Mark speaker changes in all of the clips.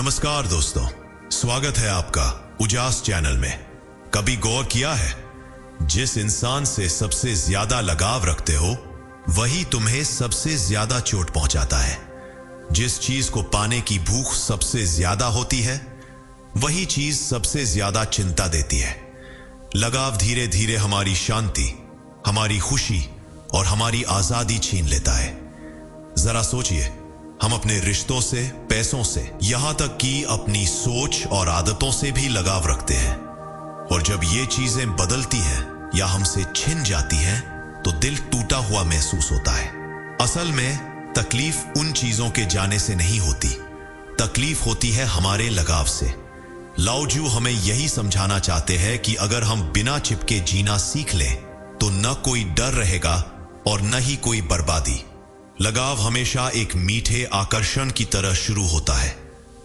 Speaker 1: नमस्कार दोस्तों, स्वागत है आपका उजास चैनल में। कभी गौर किया है, जिस इंसान से सबसे ज्यादा लगाव रखते हो वही तुम्हें सबसे ज्यादा चोट पहुंचाता है। जिस चीज को पाने की भूख सबसे ज्यादा होती है वही चीज सबसे ज्यादा चिंता देती है। लगाव धीरे धीरे हमारी शांति, हमारी खुशी और हमारी आजादी छीन लेता है। जरा सोचिए, हम अपने रिश्तों से, पैसों से, यहां तक कि अपनी सोच और आदतों से भी लगाव रखते हैं। और जब ये चीजें बदलती हैं या हमसे छिन जाती हैं तो दिल टूटा हुआ महसूस होता है। असल में तकलीफ उन चीजों के जाने से नहीं होती, तकलीफ होती है हमारे लगाव से। लाओजू हमें यही समझाना चाहते हैं कि अगर हम बिना चिपके जीना सीख लें तो न कोई डर रहेगा और न ही कोई बर्बादी। लगाव हमेशा एक मीठे आकर्षण की तरह शुरू होता है।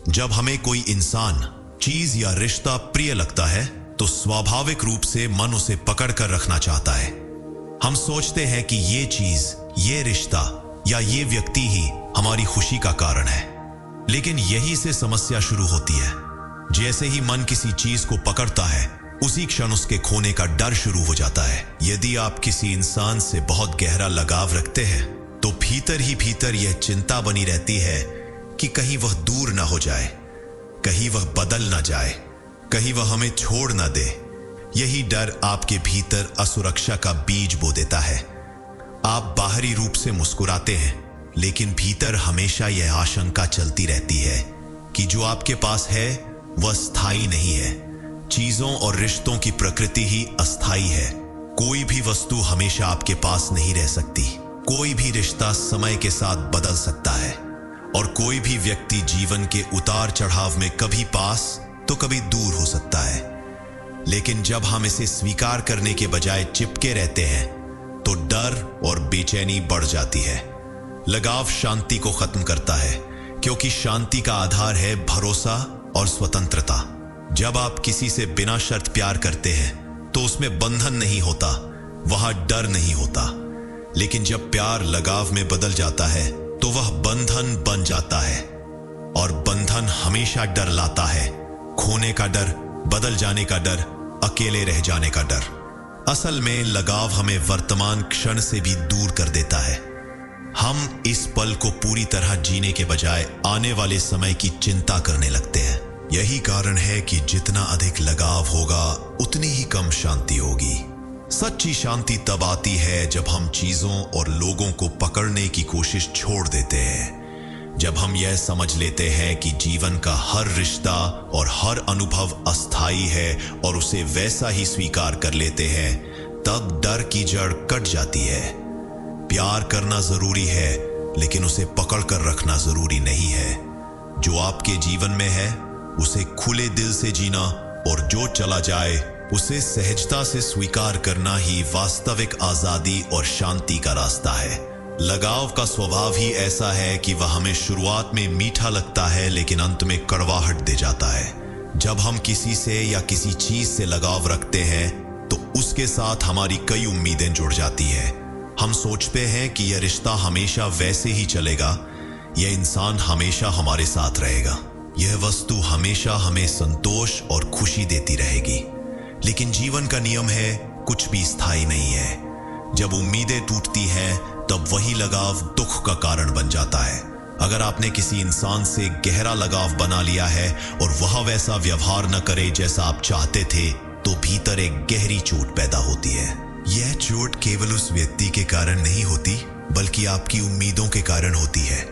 Speaker 1: जब हमें कोई इंसान, चीज या रिश्ता प्रिय लगता है तो स्वाभाविक रूप से मन उसे पकड़ कर रखना चाहता है। हम सोचते हैं कि ये चीज, ये रिश्ता या ये व्यक्ति ही हमारी खुशी का कारण है। लेकिन यही से समस्या शुरू होती है। जैसे ही मन किसी चीज को पकड़ता है उसी क्षण उसके खोने का डर शुरू हो जाता है। यदि आप किसी इंसान से बहुत गहरा लगाव रखते हैं तो भीतर ही भीतर यह चिंता बनी रहती है कि कहीं वह दूर ना हो जाए, कहीं वह बदल ना जाए, कहीं वह हमें छोड़ ना दे। यही डर आपके भीतर असुरक्षा का बीज बो देता है। आप बाहरी रूप से मुस्कुराते हैं लेकिन भीतर हमेशा यह आशंका चलती रहती है कि जो आपके पास है वह स्थायी नहीं है। चीजों और रिश्तों की प्रकृति ही अस्थायी है। कोई भी वस्तु हमेशा आपके पास नहीं रह सकती। कोई भी रिश्ता समय के साथ बदल सकता है और कोई भी व्यक्ति जीवन के उतार चढ़ाव में कभी पास तो कभी दूर हो सकता है। लेकिन जब हम इसे स्वीकार करने के बजाय चिपके रहते हैं तो डर और बेचैनी बढ़ जाती है। लगाव शांति को खत्म करता है क्योंकि शांति का आधार है भरोसा और स्वतंत्रता। जब आप किसी से बिना शर्त प्यार करते हैं तो उसमें बंधन नहीं होता, वहां डर नहीं होता। लेकिन जब प्यार लगाव में बदल जाता है तो वह बंधन बन जाता है और बंधन हमेशा डर लाता है। खोने का डर, बदल जाने का डर, अकेले रह जाने का डर। असल में लगाव हमें वर्तमान क्षण से भी दूर कर देता है। हम इस पल को पूरी तरह जीने के बजाय आने वाले समय की चिंता करने लगते हैं। यही कारण है कि जितना अधिक लगाव होगा उतनी ही कम शांति होगी। सच्ची शांति तब आती है जब हम चीजों और लोगों को पकड़ने की कोशिश छोड़ देते हैं। जब हम यह समझ लेते हैं कि जीवन का हर रिश्ता और हर अनुभव अस्थायी है और उसे वैसा ही स्वीकार कर लेते हैं, तब डर की जड़ कट जाती है। प्यार करना जरूरी है लेकिन उसे पकड़ कर रखना जरूरी नहीं है। जो आपके जीवन में है उसे खुले दिल से जीना और जो चला जाए उसे सहजता से स्वीकार करना ही वास्तविक आजादी और शांति का रास्ता है। लगाव का स्वभाव ही ऐसा है कि वह हमें शुरुआत में मीठा लगता है लेकिन अंत में कड़वाहट दे जाता है। जब हम किसी से या किसी चीज से लगाव रखते हैं तो उसके साथ हमारी कई उम्मीदें जुड़ जाती है। हम सोचते हैं कि यह रिश्ता हमेशा वैसे ही चलेगा, यह इंसान हमेशा हमारे साथ रहेगा, यह वस्तु हमेशा हमें संतोष और खुशी देती रहेगी। लेकिन जीवन का नियम है, कुछ भी स्थायी नहीं है। जब उम्मीदें टूटती हैं तब वही लगाव दुख का कारण बन जाता है। अगर आपने किसी इंसान से गहरा लगाव बना लिया है और वह वैसा व्यवहार न करे जैसा आप चाहते थे तो भीतर एक गहरी चोट पैदा होती है। यह चोट केवल उस व्यक्ति के कारण नहीं होती बल्कि आपकी उम्मीदों के कारण होती है।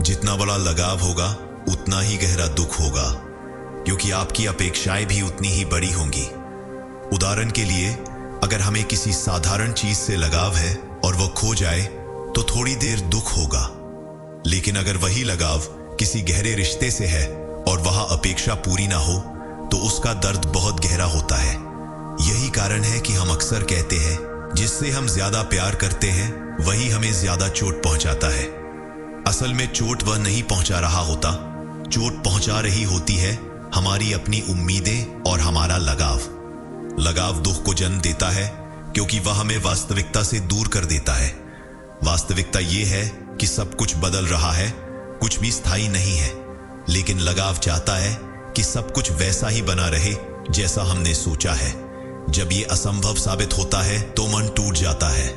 Speaker 1: जितना बड़ा लगाव होगा उतना ही गहरा दुख होगा क्योंकि आपकी अपेक्षाएं भी उतनी ही बड़ी होंगी। उदाहरण के लिए, अगर हमें किसी साधारण चीज से लगाव है और वह खो जाए तो थोड़ी देर दुख होगा। लेकिन अगर वही लगाव किसी गहरे रिश्ते से है और वह अपेक्षा पूरी ना हो तो उसका दर्द बहुत गहरा होता है। यही कारण है कि हम अक्सर कहते हैं जिससे हम ज्यादा प्यार करते हैं वही हमें ज्यादा चोट पहुंचाता है। असल में चोट वह नहीं पहुंचा रहा होता, चोट पहुंचा रही होती है हमारी अपनी उम्मीदें और हमारा लगाव। लगाव दुख को जन्म देता है क्योंकि वह हमें वास्तविकता से दूर कर देता है। वास्तविकता यह है कि सब कुछ बदल रहा है, कुछ भी स्थायी नहीं है। लेकिन लगाव चाहता है कि सब कुछ वैसा ही बना रहे जैसा हमने सोचा है। जब ये असंभव साबित होता है तो मन टूट जाता है।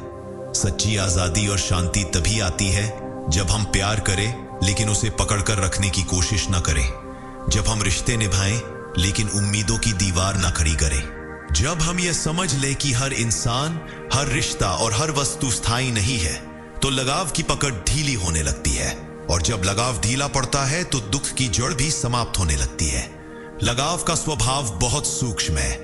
Speaker 1: सच्ची आजादी और शांति तभी आती है जब हम प्यार करें लेकिन उसे पकड़कर रखने की कोशिश न करें, जब हम रिश्ते निभाएं लेकिन उम्मीदों की दीवार न खड़ी करें, जब हम ये समझ लें कि हर इंसान, हर रिश्ता और हर वस्तु स्थायी नहीं है, तो लगाव की पकड़ ढीली होने लगती है। और जब लगाव ढीला पड़ता है तो दुख की जड़ भी समाप्त होने लगती है। लगाव का स्वभाव बहुत सूक्ष्म है।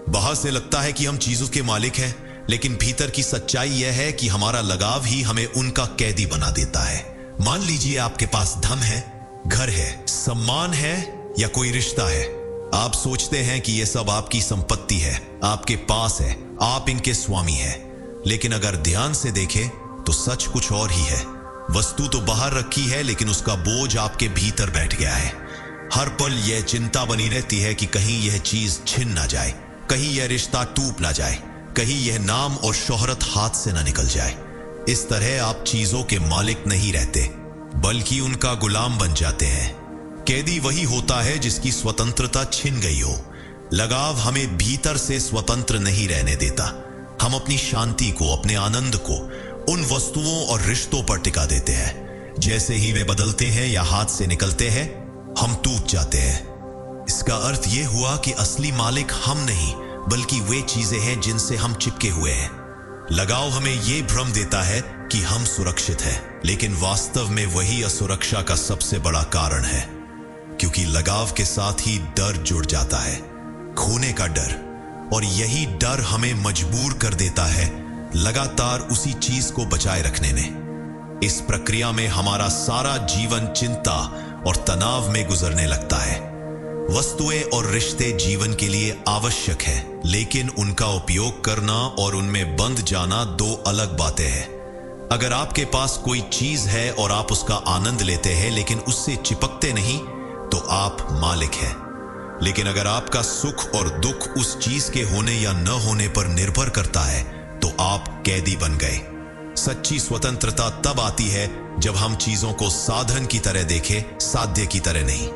Speaker 1: बाहर से लगता है कि हम चीजों के मालिक हैं, लेकिन भीतर की सच्चाई यह है कि हमारा लगाव ही हमें उनका कैदी बना देता है। मान लीजिए आपके पास धन है, घर है, सम्मान है या कोई रिश्ता है। आप सोचते हैं कि यह सब आपकी संपत्ति है, आपके पास है, आप इनके स्वामी हैं। लेकिन अगर ध्यान से देखें तो सच कुछ और ही है। वस्तु तो बाहर रखी है लेकिन उसका बोझ आपके भीतर बैठ गया है। हर पल यह चिंता बनी रहती है कि कहीं यह चीज छिन ना जाए, कहीं यह रिश्ता टूट ना जाए, कहीं यह नाम और शोहरत हाथ से ना निकल जाए। इस तरह आप चीजों के मालिक नहीं रहते, बल्कि उनका गुलाम बन जाते हैं। कैदी वही होता है जिसकी स्वतंत्रता छिन गई हो। लगाव हमें भीतर से स्वतंत्र नहीं रहने देता। हम अपनी शांति को, अपने आनंद को उन वस्तुओं और रिश्तों पर टिका देते हैं। जैसे ही वे बदलते हैं या हाथ से निकलते हैं, हम टूट जाते हैं। इसका अर्थ यह हुआ कि असली मालिक हम नहीं, बल्कि वे चीजें हैं जिनसे हम चिपके हुए हैं। लगाव हमें यह भ्रम देता है कि हम सुरक्षित हैं, लेकिन वास्तव में वही असुरक्षा का सबसे बड़ा कारण है। क्योंकि लगाव के साथ ही डर जुड़ जाता है, खोने का डर, और यही डर हमें मजबूर कर देता है लगातार उसी चीज को बचाए रखने में। इस प्रक्रिया में हमारा सारा जीवन चिंता और तनाव में गुजरने लगता है। वस्तुएं और रिश्ते जीवन के लिए आवश्यक हैं, लेकिन उनका उपयोग करना और उनमें बंध जाना दो अलग बातें हैं। अगर आपके पास कोई चीज है और आप उसका आनंद लेते हैं लेकिन उससे चिपकते नहीं, तो आप मालिक हैं। लेकिन अगर आपका सुख और दुख उस चीज के होने या न होने पर निर्भर करता है, तो आप कैदी बन गए। सच्ची स्वतंत्रता तब आती है जब हम चीजों को साधन की तरह देखें, साध्य की तरह नहीं।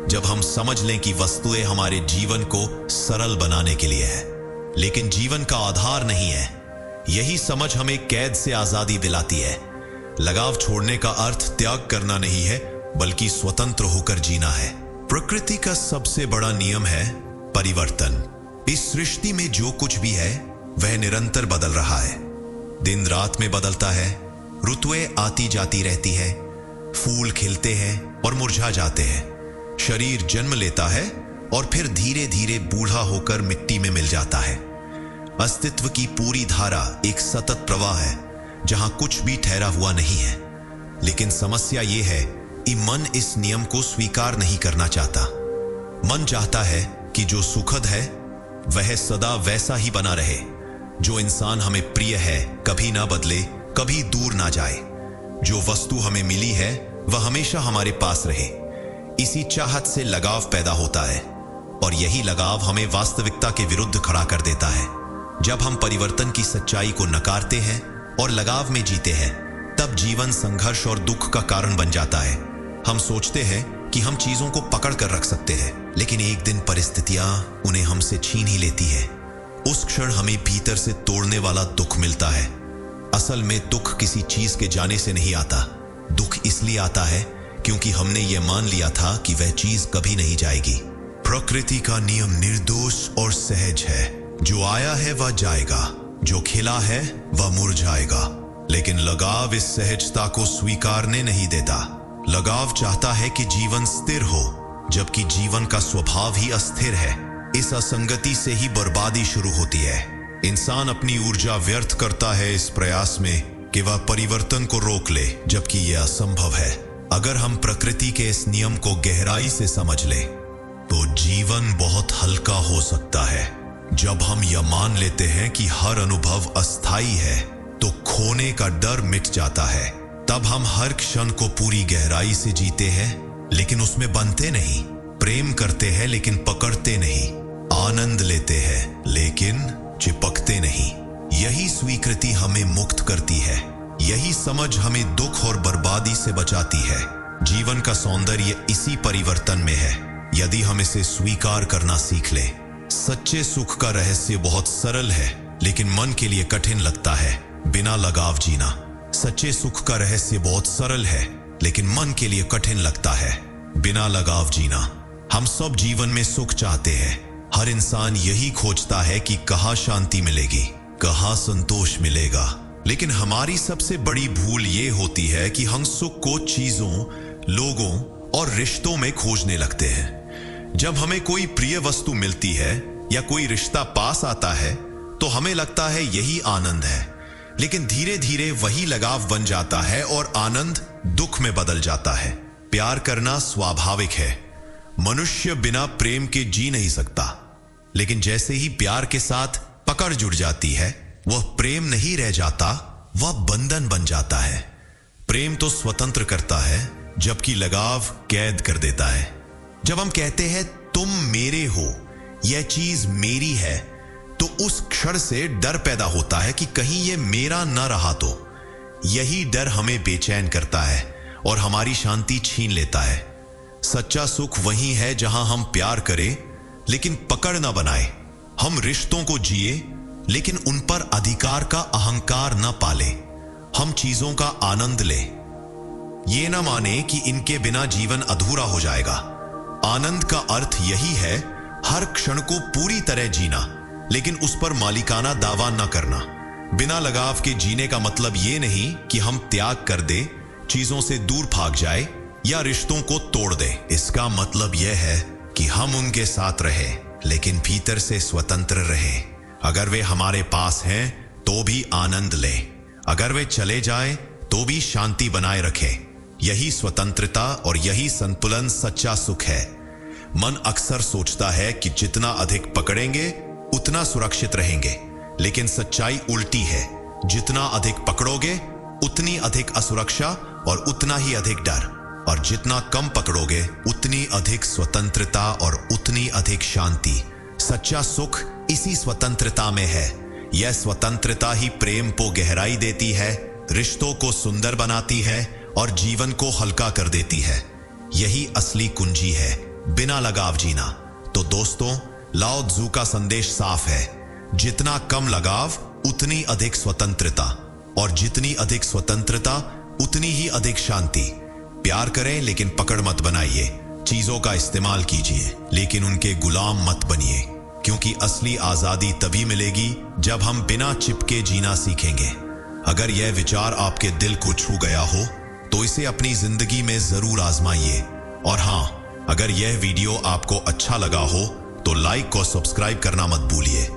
Speaker 1: जब हम समझ लें कि वस्तुएं हमारे जीवन को सरल बनाने के लिए है, लेकिन जीवन का आधार नहीं है। यही समझ हमें कैद से आजादी दिलाती है। लगाव छोड़ने का अर्थ त्याग करना नहीं है, बल्कि स्वतंत्र होकर जीना है। प्रकृति का सबसे बड़ा नियम है परिवर्तन। इस सृष्टि में जो कुछ भी है वह निरंतर बदल रहा है। दिन रात में बदलता है, ऋतुएं आती जाती रहती है, फूल खिलते हैं और मुरझा जाते हैं, शरीर जन्म लेता है और फिर धीरे धीरे बूढ़ा होकर मिट्टी में मिल जाता है। अस्तित्व की पूरी धारा एक सतत प्रवाह है जहां कुछ भी ठहरा हुआ नहीं है। लेकिन समस्या यह है कि मन इस नियम को स्वीकार नहीं करना चाहता। मन चाहता है कि जो सुखद है वह सदा वैसा ही बना रहे। जो इंसान हमें प्रिय है कभी ना बदले, कभी दूर ना जाए। जो वस्तु हमें मिली है वह हमेशा हमारे पास रहे। इसी चाहत से लगाव पैदा होता है, और यही लगाव हमें वास्तविकता के विरुद्ध खड़ा कर देता है। जब हम परिवर्तन की सच्चाई को नकारते हैं और लगाव में जीते हैं, तब जीवन संघर्ष और दुख का कारण बन जाता है। हम सोचते हैं कि हम चीजों को पकड़ कर रख सकते हैं, लेकिन एक दिन परिस्थितियां उन्हें हमसे छीन ही लेती है। उस क्षण हमें भीतर से तोड़ने वाला दुख मिलता है। असल में दुख किसी चीज के जाने से नहीं आता। दुख इसलिए आता है क्योंकि हमने ये मान लिया था कि वह चीज कभी नहीं जाएगी। प्रकृति का नियम निर्दोष और सहज है। जो आया है वह जाएगा, जो खिला है वह मुरझाएगा। लेकिन लगाव इस सहजता को स्वीकारने नहीं देता। लगाव चाहता है कि जीवन स्थिर हो, जबकि जीवन का स्वभाव ही अस्थिर है। इस असंगति से ही बर्बादी शुरू होती है। इंसान अपनी ऊर्जा व्यर्थ करता है इस प्रयास में कि वह परिवर्तन को रोक ले, जबकि यह असंभव है। अगर हम प्रकृति के इस नियम को गहराई से समझ ले, तो जीवन बहुत हल्का हो सकता है। जब हम यह मान लेते हैं कि हर अनुभव अस्थायी है, तो खोने का डर मिट जाता है। तब हम हर क्षण को पूरी गहराई से जीते हैं, लेकिन उसमें बंधते नहीं। प्रेम करते हैं लेकिन पकड़ते नहीं। आनंद लेते हैं लेकिन चिपकते नहीं। यही स्वीकृति हमें मुक्त करती है। यही समझ हमें दुख और बर्बादी से बचाती है। जीवन का सौंदर्य इसी परिवर्तन में है, यदि हम इसे स्वीकार करना सीख लें। सच्चे सुख का रहस्य बहुत सरल है, लेकिन मन के लिए कठिन लगता है। बिना लगाव जीना। सच्चे सुख का रहस्य बहुत सरल है, लेकिन मन के लिए कठिन लगता है। बिना लगाव जीना। हम सब जीवन में सुख चाहते हैं। हर इंसान यही खोजता है कि कहाँ शांति मिलेगी, कहाँ संतोष मिलेगा। लेकिन हमारी सबसे बड़ी भूल ये होती है कि हम सुख को चीजों, लोगों और रिश्तों में खोजने लगते हैं। जब हमें कोई प्रिय वस्तु मिलती है या कोई रिश्ता पास आता है तो हमें लगता है यही आनंद है, लेकिन धीरे धीरे वही लगाव बन जाता है और आनंद दुख में बदल जाता है। प्यार करना स्वाभाविक है। मनुष्य बिना प्रेम के जी नहीं सकता, लेकिन जैसे ही प्यार के साथ पकड़ जुड़ जाती है, वह प्रेम नहीं रह जाता, वह बंधन बन जाता है। प्रेम तो स्वतंत्र करता है, जबकि लगाव कैद कर देता है। जब हम कहते हैं तुम मेरे हो, यह चीज मेरी है, तो उस क्षण से डर पैदा होता है कि कहीं यह मेरा न रहा तो। यही डर हमें बेचैन करता है और हमारी शांति छीन लेता है। सच्चा सुख वही है जहां हम प्यार करें लेकिन पकड़ न बनाए। हम रिश्तों को जिए लेकिन उन पर अधिकार का अहंकार न पाले। हम चीजों का आनंद लें, ये न माने कि इनके बिना जीवन अधूरा हो जाएगा। आनंद का अर्थ यही है हर क्षण को पूरी तरह जीना, लेकिन उस पर मालिकाना दावा न करना। बिना लगाव के जीने का मतलब यह नहीं कि हम त्याग कर दे, चीजों से दूर भाग जाए या रिश्तों को तोड़ दे। इसका मतलब यह है कि हम उनके साथ रहे, लेकिन भीतर से स्वतंत्र रहे। अगर वे हमारे पास हैं तो भी आनंद लें, अगर वे चले जाएं तो भी शांति बनाए रखें। यही स्वतंत्रता और यही संतुलन सच्चा सुख है। मन अक्सर सोचता है कि जितना अधिक पकड़ेंगे उतना सुरक्षित रहेंगे, लेकिन सच्चाई उल्टी है। जितना अधिक पकड़ोगे उतनी अधिक असुरक्षा और उतना ही अधिक डर, और जितना कम पकड़ोगे उतनी अधिक स्वतंत्रता और उतनी अधिक शांति। सच्चा सुख इसी स्वतंत्रता में है। यह स्वतंत्रता ही प्रेम को गहराई देती है, रिश्तों को सुंदर बनाती है और जीवन को हल्का कर देती है। यही असली कुंजी है, बिना लगाव जीना। तो दोस्तों, लाओ त्ज़ू का संदेश साफ है, जितना कम लगाव उतनी अधिक स्वतंत्रता, और जितनी अधिक स्वतंत्रता उतनी ही अधिक शांति। प्यार करें लेकिन पकड़ मत बनाइए। चीजों का इस्तेमाल कीजिए लेकिन उनके गुलाम मत बनिए, क्योंकि असली आजादी तभी मिलेगी जब हम बिना चिपके जीना सीखेंगे। अगर यह विचार आपके दिल को छू गया हो तो इसे अपनी जिंदगी में जरूर आजमाइए। और हां, अगर यह वीडियो आपको अच्छा लगा हो तो लाइक और सब्सक्राइब करना मत भूलिए।